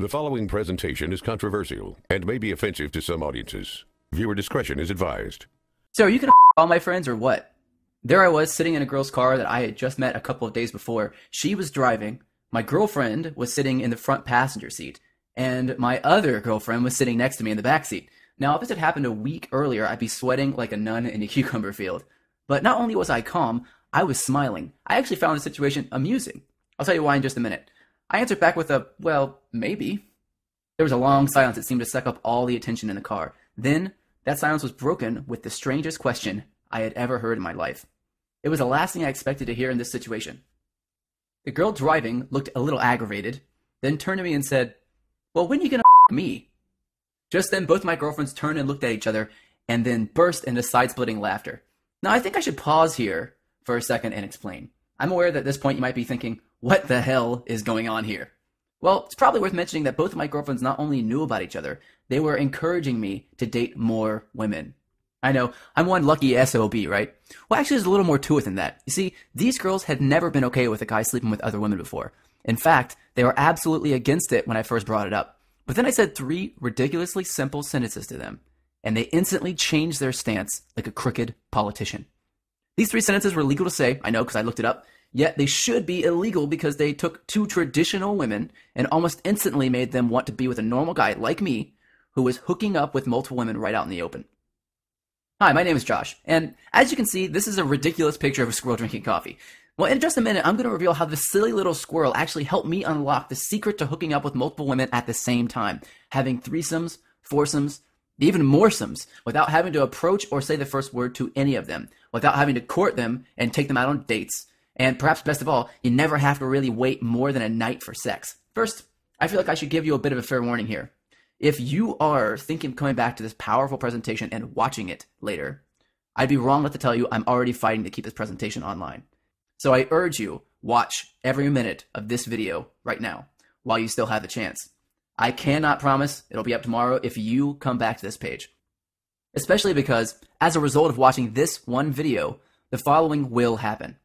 The following presentation is controversial and may be offensive to some audiences. Viewer discretion is advised. So are you gonna all my friends or what? There I was sitting in a girl's car that I had just met a couple of days before. She was driving, my girlfriend was sitting in the front passenger seat, and my other girlfriend was sitting next to me in the back seat. Now, if this had happened a week earlier, I'd be sweating like a nun in a cucumber field. But not only was I calm, I was smiling. I actually found the situation amusing. I'll tell you why in just a minute. I answered back with a, well, maybe. There was a long silence that seemed to suck up all the attention in the car. Then, that silence was broken with the strangest question I had ever heard in my life. It was the last thing I expected to hear in this situation. The girl driving looked a little aggravated, then turned to me and said, "Well, when are you gonna me?" Just then, both my girlfriends turned and looked at each other, and then burst into side-splitting laughter. Now, I think I should pause here for a second and explain. I'm aware that at this point you might be thinking, what the hell is going on here? Well, it's probably worth mentioning that both of my girlfriends not only knew about each other, they were encouraging me to date more women. I know, I'm one lucky SOB, right? Well, actually, there's a little more to it than that. You see, these girls had never been okay with a guy sleeping with other women before. In fact, they were absolutely against it when I first brought it up. But then I said 3 ridiculously simple sentences to them, and they instantly changed their stance like a crooked politician. These 3 sentences were legal to say, I know because I looked it up, yet they should be illegal because they took 2 traditional women and almost instantly made them want to be with a normal guy like me who was hooking up with multiple women right out in the open. Hi, my name is Josh, and as you can see, this is a ridiculous picture of a squirrel drinking coffee. Well, in just a minute, I'm going to reveal how this silly little squirrel actually helped me unlock the secret to hooking up with multiple women at the same time, having threesomes, foursomes, even moresomes, without having to approach or say the first word to any of them, without having to court them and take them out on dates. And perhaps best of all, you never have to really wait more than a night for sex. First, I feel like I should give you a bit of a fair warning here. If you are thinking of coming back to this powerful presentation and watching it later, I'd be wrong not to tell you I'm already fighting to keep this presentation online. So I urge you, watch every minute of this video right now while you still have the chance. I cannot promise it'll be up tomorrow if you come back to this page. Especially because, as a result of watching this one video, the following will happen.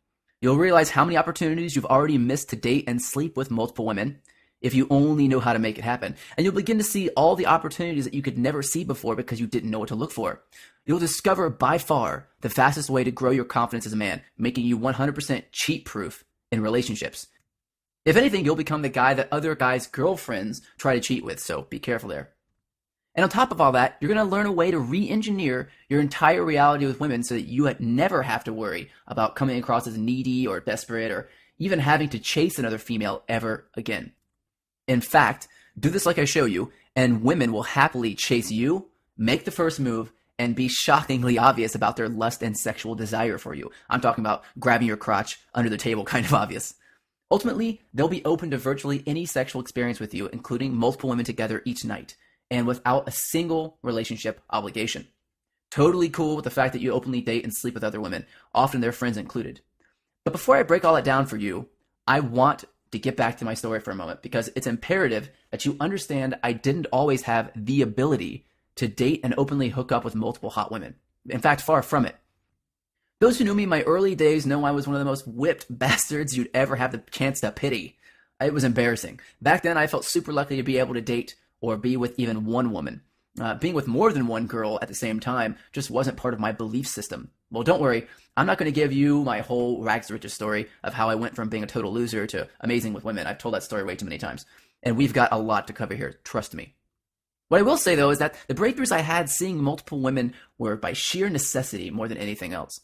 You'll realize how many opportunities you've already missed to date and sleep with multiple women if you only know how to make it happen. And you'll begin to see all the opportunities that you could never see before because you didn't know what to look for. You'll discover by far the fastest way to grow your confidence as a man, making you 100% cheat-proof in relationships. If anything, you'll become the guy that other guys' girlfriends try to cheat with, so be careful there. And on top of all that, you're going to learn a way to re-engineer your entire reality with women so that you never have to worry about coming across as needy or desperate or even having to chase another female ever again. In fact, do this like I show you, and women will happily chase you, make the first move, and be shockingly obvious about their lust and sexual desire for you. I'm talking about grabbing your crotch under the table kind of obvious. Ultimately, they'll be open to virtually any sexual experience with you, including multiple women together each night, and without a single relationship obligation. Totally cool with the fact that you openly date and sleep with other women, often their friends included. But before I break all that down for you, I want to get back to my story for a moment, because it's imperative that you understand I didn't always have the ability to date and openly hook up with multiple hot women. In fact, far from it. Those who knew me in my early days know I was one of the most whipped bastards you'd ever have the chance to pity. It was embarrassing. Back then, I felt super lucky to be able to date or be with even one woman. Being with more than one girl at the same time just wasn't part of my belief system. Well, don't worry, I'm not going to give you my whole rags to riches story of how I went from being a total loser to amazing with women. I've told that story way too many times. And we've got a lot to cover here, trust me. What I will say, though, is that the breakthroughs I had seeing multiple women were by sheer necessity more than anything else.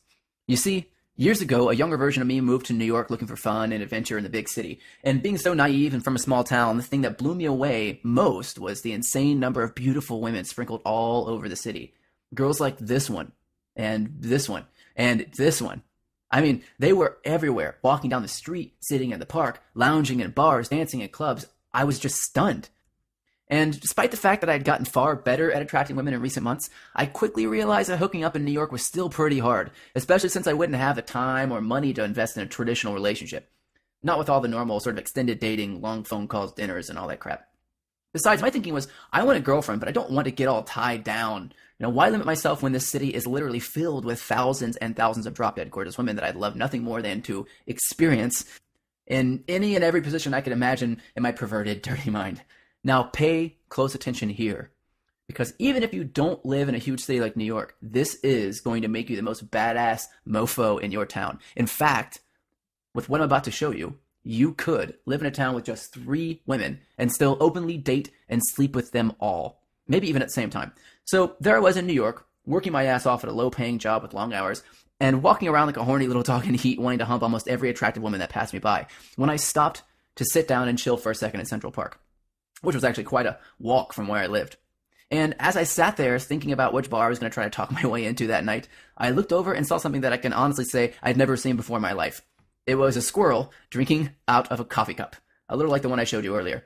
You see, years ago, a younger version of me moved to New York looking for fun and adventure in the big city. And being so naive and from a small town, the thing that blew me away most was the insane number of beautiful women sprinkled all over the city. Girls like this one, and this one, and this one. I mean, they were everywhere, walking down the street, sitting in the park, lounging in bars, dancing in clubs. I was just stunned. And despite the fact that I had gotten far better at attracting women in recent months, I quickly realized that hooking up in New York was still pretty hard, especially since I wouldn't have the time or money to invest in a traditional relationship. Not with all the normal sort of extended dating, long phone calls, dinners, and all that crap. Besides, my thinking was, I want a girlfriend, but I don't want to get all tied down. Why limit myself when this city is literally filled with thousands and thousands of drop-dead gorgeous women that I'd love nothing more than to experience in any and every position I could imagine in my perverted, dirty mind. Now pay close attention here. Because even if you don't live in a huge city like New York, this is going to make you the most badass mofo in your town. In fact, with what I'm about to show you, you could live in a town with just 3 women and still openly date and sleep with them all. Maybe even at the same time. So there I was in New York, working my ass off at a low-paying job with long hours, and walking around like a horny little dog in heat, wanting to hump almost every attractive woman that passed me by, when I stopped to sit down and chill for a second in Central Park, which was actually quite a walk from where I lived. And as I sat there thinking about which bar I was going to try to talk my way into that night, I looked over and saw something that I can honestly say I'd never seen before in my life. It was a squirrel drinking out of a coffee cup, a little like the one I showed you earlier.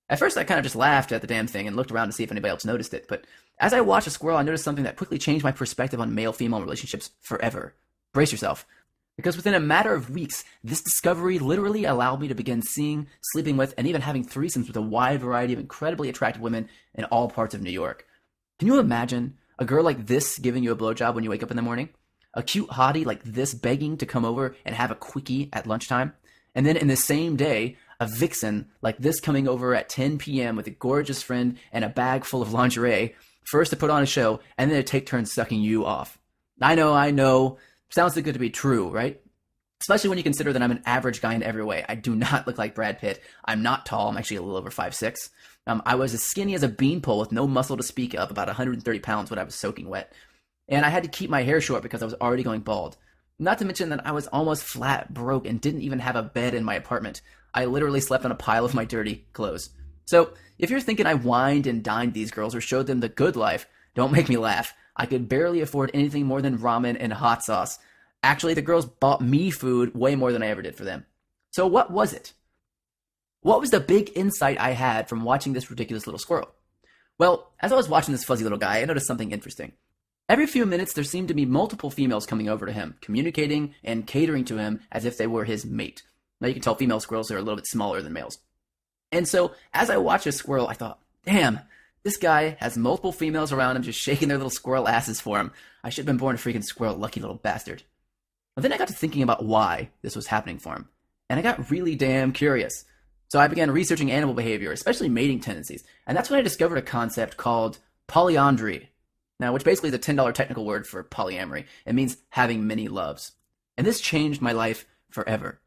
At first, I kind of just laughed at the damn thing and looked around to see if anybody else noticed it, but as I watched the squirrel, I noticed something that quickly changed my perspective on male-female relationships forever. Brace yourself. Because within a matter of weeks, this discovery literally allowed me to begin seeing, sleeping with, and even having threesomes with a wide variety of incredibly attractive women in all parts of New York. Can you imagine a girl like this giving you a blowjob when you wake up in the morning? A cute hottie like this begging to come over and have a quickie at lunchtime? And then in the same day, a vixen like this coming over at 10 p.m. with a gorgeous friend and a bag full of lingerie, first to put on a show, and then to take turns sucking you off. I know. Sounds too good to be true, right? Especially when you consider that I'm an average guy in every way. I do not look like Brad Pitt. I'm not tall. I'm actually a little over 5'6". I was as skinny as a beanpole with no muscle to speak of, about 130 pounds when I was soaking wet. And I had to keep my hair short because I was already going bald. Not to mention that I was almost flat broke and didn't even have a bed in my apartment. I literally slept on a pile of my dirty clothes. So if you're thinking I wined and dined these girls or showed them the good life, don't make me laugh. I could barely afford anything more than ramen and hot sauce. Actually, the girls bought me food way more than I ever did for them. So what was it? What was the big insight I had from watching this ridiculous little squirrel? Well, as I was watching this fuzzy little guy, I noticed something interesting. Every few minutes, there seemed to be multiple females coming over to him, communicating and catering to him as if they were his mate. Now, you can tell female squirrels are a little bit smaller than males. And so, as I watched this squirrel, I thought, damn, this guy has multiple females around him just shaking their little squirrel asses for him. I should have been born a freaking squirrel, lucky little bastard. But then I got to thinking about why this was happening for him. And I got really damn curious. So I began researching animal behavior, especially mating tendencies. And that's when I discovered a concept called polyandry. Now, which basically is a $10 technical word for polyamory. It means having many loves. And this changed my life forever.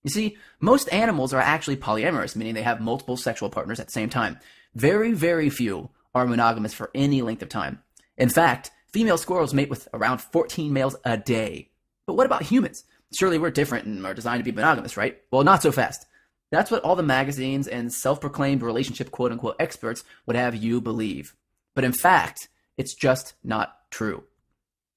You see, most animals are actually polyamorous, meaning they have multiple sexual partners at the same time. Very, very few are monogamous for any length of time. In fact, female squirrels mate with around 14 males a day. But what about humans? Surely we're different and are designed to be monogamous, right? Well, not so fast. That's what all the magazines and self-proclaimed relationship quote-unquote experts would have you believe. But in fact, it's just not true.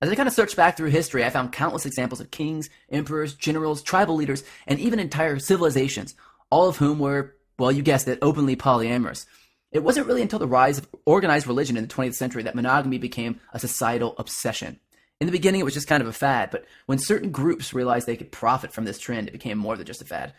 As I kind of searched back through history, I found countless examples of kings, emperors, generals, tribal leaders, and even entire civilizations, all of whom were, well, you guessed it, openly polyamorous. It wasn't really until the rise of organized religion in the 20th century that monogamy became a societal obsession. In the beginning, it was just kind of a fad, but when certain groups realized they could profit from this trend, it became more than just a fad.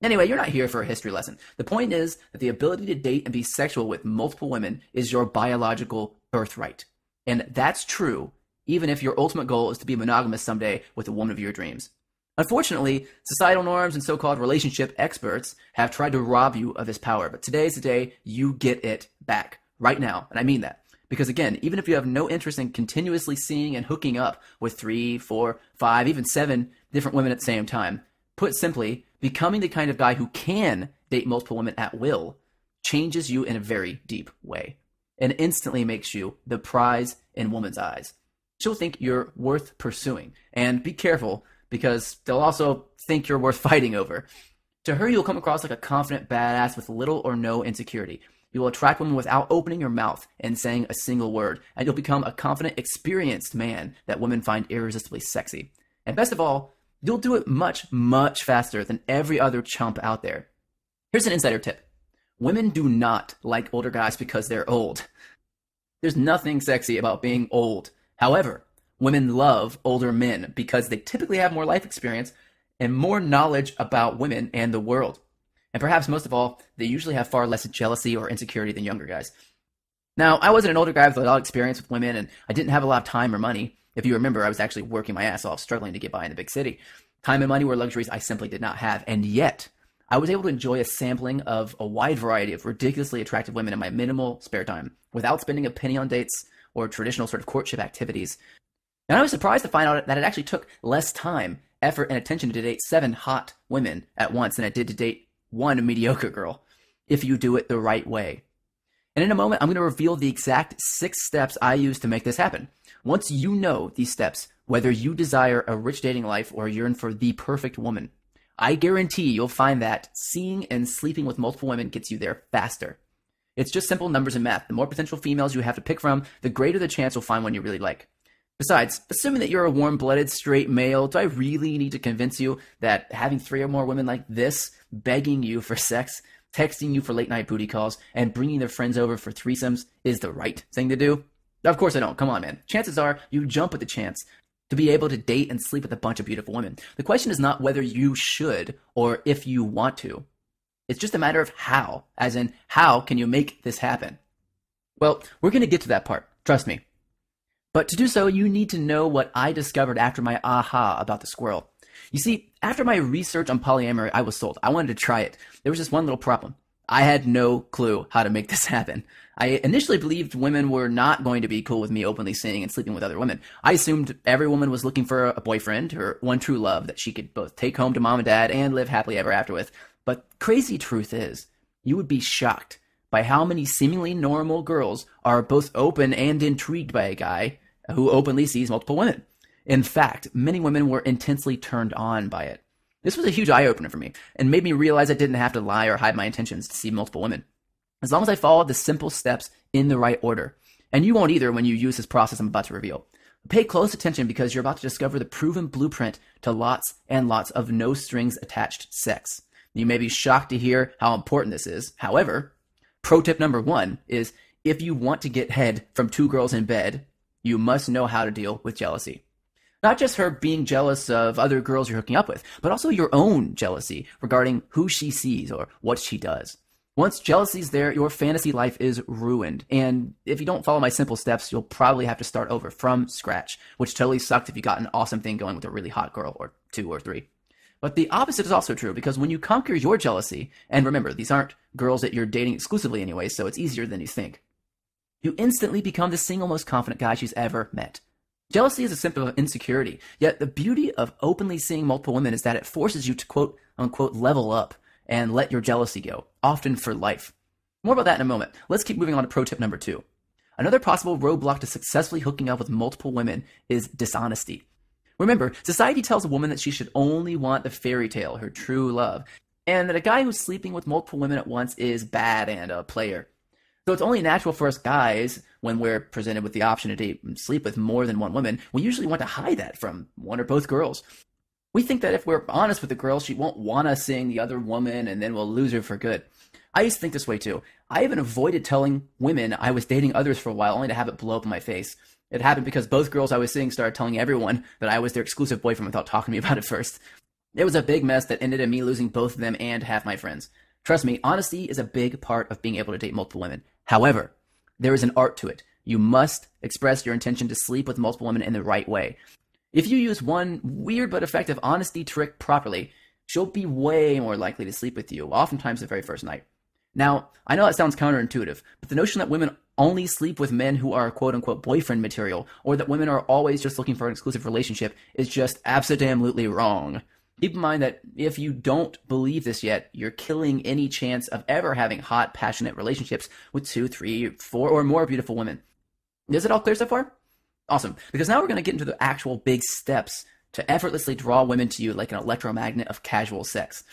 Anyway, you're not here for a history lesson. The point is that the ability to date and be sexual with multiple women is your biological birthright. And that's true even if your ultimate goal is to be monogamous someday with the woman of your dreams. Unfortunately, societal norms and so-called relationship experts have tried to rob you of this power, but today is the day you get it back. Right now, and I mean that. Because again, even if you have no interest in continuously seeing and hooking up with 3, 4, 5, even 7 different women at the same time, put simply, becoming the kind of guy who can date multiple women at will changes you in a very deep way and instantly makes you the prize in women's eyes. She'll think you're worth pursuing. And be careful, because they'll also think you're worth fighting over. To her, you'll come across like a confident badass with little or no insecurity. You will attract women without opening your mouth and saying a single word. And you'll become a confident, experienced man that women find irresistibly sexy. And best of all, you'll do it much, much faster than every other chump out there. Here's an insider tip. Women do not like older guys because they're old. There's nothing sexy about being old. However, women love older men because they typically have more life experience and more knowledge about women and the world. And perhaps most of all, they usually have far less jealousy or insecurity than younger guys. Now, I wasn't an older guy with a lot of experience with women, and I didn't have a lot of time or money. If you remember, I was actually working my ass off, struggling to get by in the big city. Time and money were luxuries I simply did not have, and yet I was able to enjoy a sampling of a wide variety of ridiculously attractive women in my minimal spare time without spending a penny on dates or traditional sort of courtship activities. And I was surprised to find out that it actually took less time, effort, and attention to date 7 hot women at once than it did to date one mediocre girl, if you do it the right way. And in a moment, I'm going to reveal the exact 6 steps I use to make this happen. Once you know these steps, whether you desire a rich dating life or yearn for the perfect woman, I guarantee you'll find that seeing and sleeping with multiple women gets you there faster. It's just simple numbers and math. The more potential females you have to pick from, the greater the chance you'll find one you really like. Besides, assuming that you're a warm-blooded straight male, do I really need to convince you that having 3 or more women like this begging you for sex, texting you for late-night booty calls, and bringing their friends over for threesomes is the right thing to do? Of course I don't. Come on, man. Chances are you jump at the chance to be able to date and sleep with a bunch of beautiful women. The question is not whether you should or if you want to. It's just a matter of how, as in, how can you make this happen? Well, we're going to get to that part. Trust me. But to do so, you need to know what I discovered after my aha about the squirrel. You see, after my research on polyamory, I was sold. I wanted to try it. There was just one little problem. I had no clue how to make this happen. I initially believed women were not going to be cool with me openly seeing and sleeping with other women. I assumed every woman was looking for a boyfriend or one true love that she could both take home to mom and dad and live happily ever after with. But crazy truth is, you would be shocked by how many seemingly normal girls are both open and intrigued by a guy who openly sees multiple women. In fact, many women were intensely turned on by it. This was a huge eye-opener for me, and made me realize I didn't have to lie or hide my intentions to see multiple women, as long as I followed the simple steps in the right order. And you won't either when you use this process I'm about to reveal. Pay close attention because you're about to discover the proven blueprint to lots and lots of no-strings-attached sex. You may be shocked to hear how important this is. However, pro tip number 1 is if you want to get head from 2 girls in bed, you must know how to deal with jealousy. Not just her being jealous of other girls you're hooking up with, but also your own jealousy regarding who she sees or what she does. Once jealousy's there, your fantasy life is ruined. And if you don't follow my simple steps, you'll probably have to start over from scratch, which totally sucked if you got an awesome thing going with a really hot girl or 2 or 3. But the opposite is also true, because when you conquer your jealousy, and remember, these aren't girls that you're dating exclusively anyway, so it's easier than you think, you instantly become the single most confident guy she's ever met. Jealousy is a symptom of insecurity, yet the beauty of openly seeing multiple women is that it forces you to quote-unquote level up and let your jealousy go, often for life. More about that in a moment. Let's keep moving on to pro tip number 2. Another possible roadblock to successfully hooking up with multiple women is dishonesty. Remember, society tells a woman that she should only want the fairy tale, her true love, and that a guy who's sleeping with multiple women at once is bad and a player. So it's only natural for us guys, when we're presented with the option to date and sleep with more than one woman, we usually want to hide that from one or both girls. We think that if we're honest with the girl, she won't want us seeing the other woman and then we'll lose her for good. I used to think this way too. I even avoided telling women I was dating others for a while, only to have it blow up in my face. It happened because both girls I was seeing started telling everyone that I was their exclusive boyfriend without talking to me about it first. It was a big mess that ended in me losing both of them and half my friends. Trust me, honesty is a big part of being able to date multiple women. However, there is an art to it. You must express your intention to sleep with multiple women in the right way. If you use one weird but effective honesty trick properly, she'll be way more likely to sleep with you, oftentimes the very first night. Now, I know that sounds counterintuitive, but the notion that women only sleep with men who are quote-unquote boyfriend material, or that women are always just looking for an exclusive relationship, is just abso-damn-lutely wrong. Keep in mind that if you don't believe this yet, you're killing any chance of ever having hot, passionate relationships with 2, 3, 4, or more beautiful women. Is it all clear so far? Awesome, because now we're going to get into the actual big steps to effortlessly draw women to you like an electromagnet of casual sex.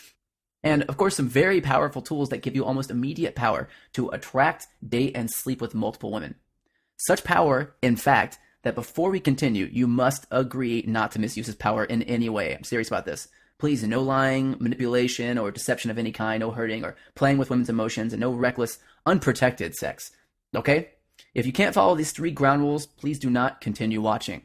And, of course, some very powerful tools that give you almost immediate power to attract, date, and sleep with multiple women. Such power, in fact, that before we continue, you must agree not to misuse this power in any way. I'm serious about this. Please, no lying, manipulation, or deception of any kind, no hurting, or playing with women's emotions, and no reckless, unprotected sex. Okay? If you can't follow these 3 ground rules, please do not continue watching.